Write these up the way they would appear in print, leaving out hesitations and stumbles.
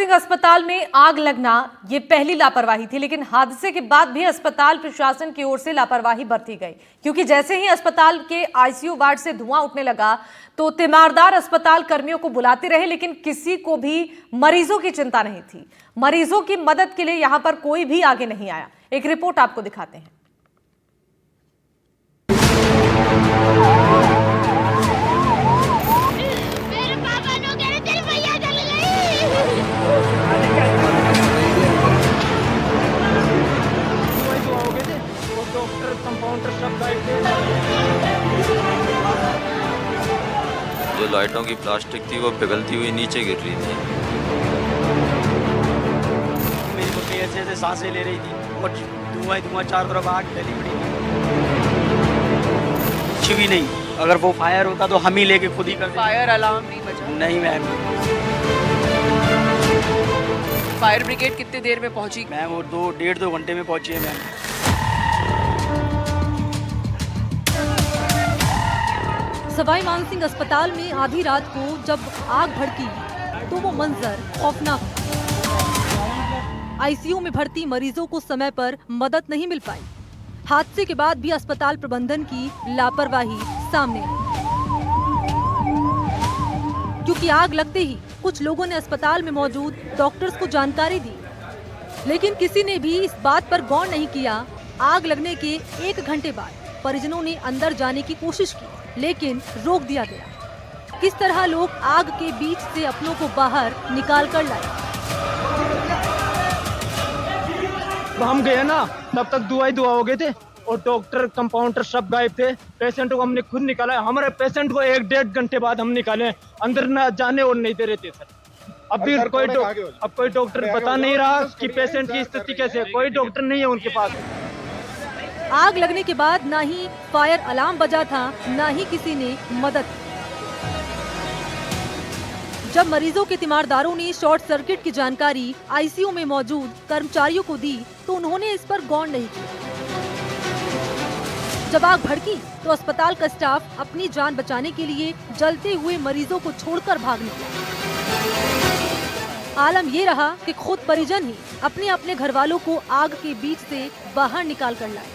सिंह अस्पताल में आग लगना ये पहली लापरवाही थी, लेकिन हादसे के बाद भी अस्पताल प्रशासन की ओर से लापरवाही बरती गई, क्योंकि जैसे ही अस्पताल के आईसीयू वार्ड से धुआं उठने लगा तो तीमारदार अस्पताल कर्मियों को बुलाते रहे, लेकिन किसी को भी मरीजों की चिंता नहीं थी। मरीजों की मदद के लिए यहां पर कोई भी आगे नहीं आया। एक रिपोर्ट आपको दिखाते हैं। जो लाइटों की प्लास्टिक थी वो पिघलती हुई नीचे गिर रही थी। मेरी मम्मी ऐसे ऐसे सांसें ले रही थी और धुआं चारों तरफ आग फैली पड़ी थी। कुछ भी नहीं, अगर वो फायर होता तो हम ही लेके खुद ही करते। फायर अलार्म नहीं बजा? नहीं मैम। फायर ब्रिगेड कितनी देर में पहुंची? मैम वो डेढ़ दो घंटे में पहुंची है मैम। सवाई मानसिंह अस्पताल में आधी रात को जब आग भड़की तो वो मंजर खौफनाक था। आईसीयू में भर्ती मरीजों को समय पर मदद नहीं मिल पाई। हादसे के बाद भी अस्पताल प्रबंधन की लापरवाही सामने आई, क्योंकि आग लगते ही कुछ लोगों ने अस्पताल में मौजूद डॉक्टर्स को जानकारी दी, लेकिन किसी ने भी इस बात पर गौर नहीं किया। आग लगने के 1 घंटे बाद परिजनों ने अंदर जाने की कोशिश की, लेकिन रोक दिया गया। किस तरह लोग आग के बीच से अपनों को बाहर निकाल कर लाए। हम गए ना तब तक दुआ हो गए थे और डॉक्टर कंपाउंडर सब गायब थे। पेशेंट को हमने खुद निकाला। हमारे पेशेंट को 1-1.5 घंटे बाद हम निकाले, अंदर न जाने और नहीं दे रहे थे सर। अब भी कोई डॉक्टर बता नहीं रहा कि पेशेंट की स्थिति कैसे है। कोई डॉक्टर नहीं है उनके पास। आग लगने के बाद ना ही फायर अलार्म बजा था, ना ही किसी ने मदद की। जब मरीजों के तीमारदारों ने शॉर्ट सर्किट की जानकारी आईसीयू में मौजूद कर्मचारियों को दी तो उन्होंने इस पर गौर नहीं किया। जब आग भड़की तो अस्पताल का स्टाफ अपनी जान बचाने के लिए जलते हुए मरीजों को छोड़कर भाग निकला। आलम ये रहा कि खुद परिजन ही अपने अपने घर वालों को आग के बीच से बाहर निकाल कर लाए।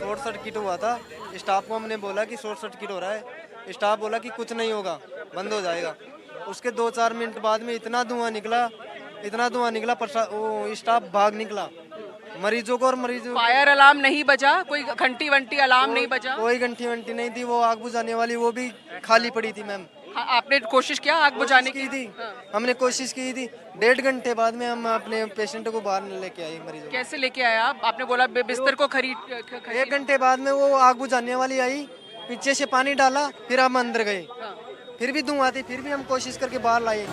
शॉर्ट सर्किट हुआ था। स्टाफ को हमने बोला कि शॉर्ट सर्किट हो रहा है। स्टाफ बोला कि कुछ नहीं होगा, बंद हो जाएगा। उसके 2-4 मिनट बाद में इतना धुआं निकला, वो स्टाफ भाग निकला। मरीजों को फायर अलार्म नहीं बजा? कोई घंटी वंटी अलार्म नहीं बजा? कोई घंटी वंटी नहीं थी। वो आग बुझाने वाली वो भी खाली पड़ी थी मैम। आपने कोशिश किया आग बुझाने की? थी हमने कोशिश की थी। 1.5 घंटे बाद में हम अपने पेशेंट को बाहर लेके आए। मरीजों कैसे लेके आए आप? आपने बोला बिस्तर को खरीद 1 घंटे बाद में वो आग बुझाने वाली आई, पीछे से पानी डाला, फिर हम अंदर गए। फिर भी धुआं थी, फिर भी हम कोशिश करके बाहर लाए।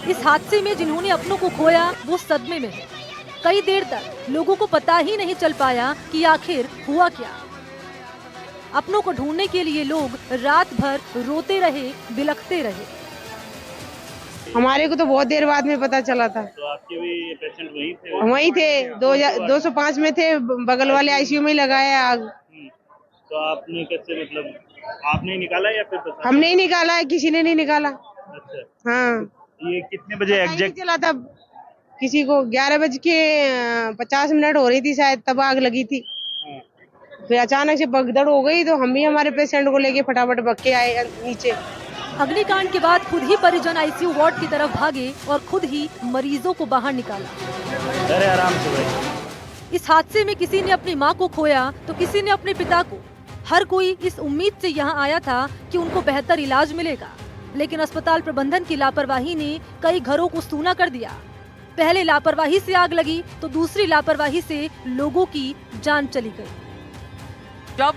इस हादसे में जिन्होंने अपनों को खोया वो सदमे में है। कई देर तक लोगों को पता ही नहीं चल पाया कि आखिर हुआ क्या। अपनों को ढूंढने के लिए लोग रात भर रोते रहे, बिलखते रहे। हमारे को तो बहुत देर बाद में पता चला था। तो आपके भी पेशेंट वहीं थे 205 में थे, बगल वाले आईसीयू में लगाया आग। तो आपने कैसे, मतलब आपने निकाला या फिर हम नहीं निकाला है, किसी ने नहीं निकाला। अच्छा। हाँ। ये कितने बजे एग्जैक्ट चला था? किसी को 11:50 हो रही थी शायद, तब आग लगी थी। फिर अचानक से भगदड़ हो गई तो हम भी हमारे पेशेंट को लेके फटाफट भाग के आए नीचे। अग्निकांड के बाद खुद ही परिजन आईसीयू वार्ड की तरफ भागे और खुद ही मरीजों को बाहर निकाला। अरे आराम से भाई। इस हादसे में किसी ने अपनी मां को खोया तो किसी ने अपने पिता को। हर कोई इस उम्मीद से यहाँ आया था कि उनको बेहतर इलाज मिलेगा, लेकिन अस्पताल प्रबंधन की लापरवाही ने कई घरों को सूना कर दिया। पहले लापरवाही से आग लगी तो दूसरी लापरवाही से लोगों की जान चली गई। जब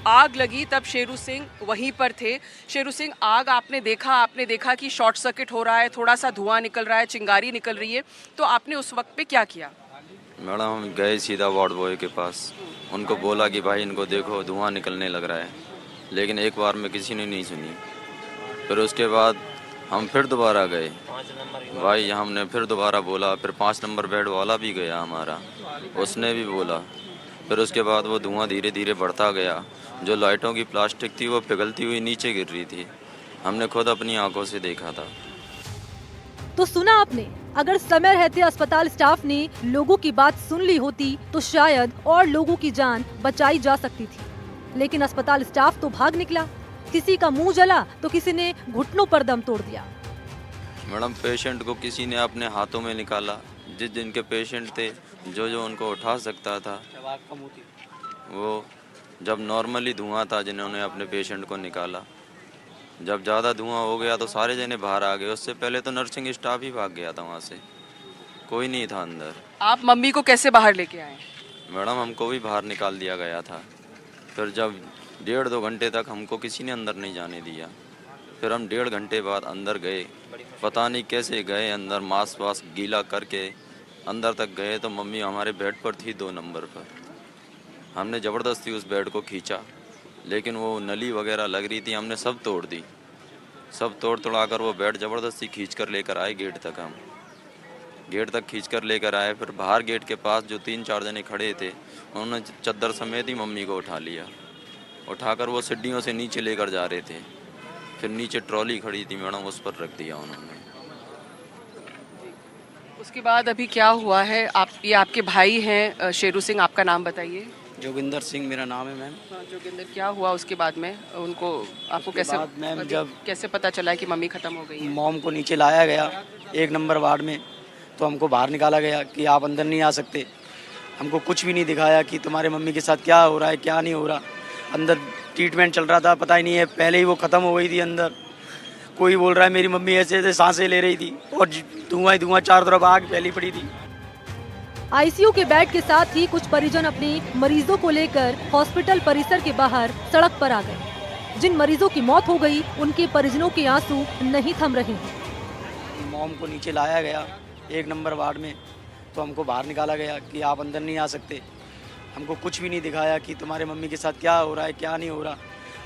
आग लगी तब शेरू सिंह वहीं पर थे। शेरू सिंह, आग आपने देखा कि शॉर्ट सर्किट हो रहा है, थोड़ा सा धुआं निकल रहा है, चिंगारी निकल रही है, तो आपने उस वक्त पे क्या किया? मैडम हम गए सीधा वार्ड बॉय के पास, उनको बोला कि भाई इनको देखो धुआं निकलने लग रहा है, लेकिन एक बार में किसी ने नहीं सुनी। फिर उसके बाद हम फिर दोबारा गए भाई, हमने फिर दोबारा बोला। फिर 5 नंबर बेड वाला भी गया हमारा, उसने भी बोला। फिर उसके बाद वो धुआं धीरे धीरे बढ़ता गया। जो लाइटों की प्लास्टिक थी वो पिघलती हुई नीचे गिर रही थी। हमने खुद अपनी आंखों से देखा था। तो सुना आपने, अगर समय रहते अस्पताल स्टाफ ने लोगों की बात सुन ली होती तो शायद और लोगों की जान बचाई जा सकती थी। लेकिन अस्पताल स्टाफ तो भाग निकला, किसी का मुंह जला तो किसी ने घुटनों पर दम तोड़ दिया। मैडम, पेशेंट को किसी ने अपने हाथों में निकाला। जिस जिनके पेशेंट थे, जो उनको उठा सकता था, वो जब नॉर्मली धुआं था जिन्होंने अपने पेशेंट को निकाला। जब ज़्यादा धुआं हो गया तो सारे जने बाहर आ गए। उससे पहले तो नर्सिंग स्टाफ ही भाग गया था वहाँ से, कोई नहीं था अंदर। आप मम्मी को कैसे बाहर लेके आए? मैडम, हमको भी बाहर निकाल दिया गया था। फिर जब 1.5-2 घंटे तक हमको किसी ने अंदर नहीं जाने दिया। फिर हम 1.5 घंटे बाद अंदर गए, पता नहीं कैसे गए अंदर, मास्क वास्क गीला करके अंदर तक गए तो मम्मी हमारे बेड पर थी 2 नंबर पर। हमने ज़बरदस्ती उस बेड को खींचा, लेकिन वो नली वगैरह लग रही थी, हमने सब तोड़ दी। सब तोड़ा कर वो बेड ज़बरदस्ती खींच कर लेकर आए गेट तक। हम गेट तक खींच कर लेकर आए। फिर बाहर गेट के पास जो 3-4 जने खड़े थे, उन्होंने चद्दर समेत ही मम्मी को उठा लिया। उठाकर वो सीढ़ियों से नीचे लेकर जा रहे थे। फिर नीचे ट्रॉली खड़ी थी मैडम, उस पर रख दिया उन्होंने। उसके बाद अभी क्या हुआ है? ये आपके भाई हैं शेरू सिंह, आपका नाम बताइए। जोगिंदर सिंह मेरा नाम है मैम। हाँ, जोगिंदर, क्या हुआ उसके बाद में? आपको कैसे मैम जब कैसे पता चला कि मम्मी खत्म हो गई है? मॉम को नीचे लाया गया 1 नंबर वार्ड में, तो हमको बाहर निकाला गया कि आप अंदर नहीं आ सकते। हमको कुछ भी नहीं दिखाया कि तुम्हारे मम्मी के साथ क्या हो रहा है, क्या नहीं हो रहा। अंदर ट्रीटमेंट चल रहा था, पता ही नहीं है, पहले ही वो ख़त्म हो गई थी अंदर। कोई बोल रहा है मेरी मम्मी ऐसे ऐसे सांसें ले रही थी और धुआं ही धुआं, चारों तरफ आग फैली पड़ी थी। आईसीयू के बेड के साथ ही कुछ परिजन अपने मरीजों को लेकर हॉस्पिटल परिसर के बाहर सड़क पर आ गए। जिन मरीजों की मौत हो गई, उनके परिजनों के आंसू नहीं थम रहे हैं। मॉम को नीचे लाया गया 1 नंबर वार्ड में, तो हमको बाहर निकाला गया कि आप अंदर नहीं आ सकते। हमको कुछ भी नहीं दिखाया कि तुम्हारे मम्मी के साथ क्या हो रहा है, क्या नहीं हो रहा।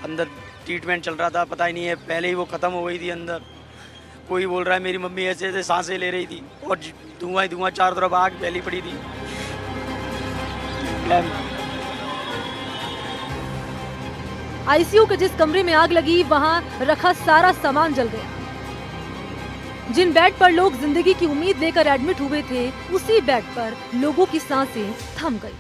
अंदर ट्रीटमेंट चल रहा था, पता ही नहीं है, पहले ही वो ख़त्म हो गई थी अंदर। कोई बोल रहा है मेरी मम्मी ऐसे ऐसे सांसें ले रही थी और धुआं ही धुआं, चारों तरफ आग फैली पड़ी थी। आईसीयू के जिस कमरे में आग लगी, वहां रखा सारा सामान जल गया। जिन बेड पर लोग जिंदगी की उम्मीद लेकर एडमिट हुए थे, उसी बेड पर लोगों की सांसें थम गई।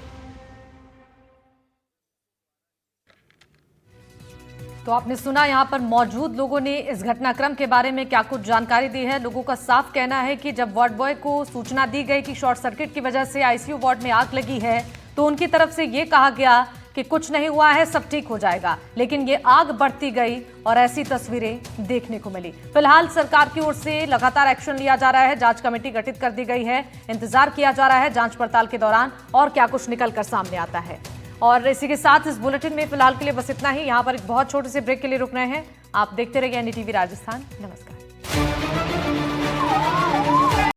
तो आपने सुना यहाँ पर मौजूद लोगों ने इस घटनाक्रम के बारे में क्या कुछ जानकारी दी है। लोगों का साफ कहना है कि जब वार्ड बॉय को सूचना दी गई कि शॉर्ट सर्किट की वजह से आईसीयू वार्ड में आग लगी है, तो उनकी तरफ से ये कहा गया कि कुछ नहीं हुआ है, सब ठीक हो जाएगा। लेकिन ये आग बढ़ती गई और ऐसी तस्वीरें देखने को मिली। फिलहाल सरकार की ओर से लगातार एक्शन लिया जा रहा है, जांच कमेटी गठित कर दी गई है। इंतजार किया जा रहा है जांच पड़ताल के दौरान और क्या कुछ निकल कर सामने आता है। और इसी के साथ इस बुलेटिन में फिलहाल के लिए बस इतना ही। यहाँ पर एक बहुत छोटे से ब्रेक के लिए रुक रहे हैं। आप देखते रहिए NDTV राजस्थान। नमस्कार।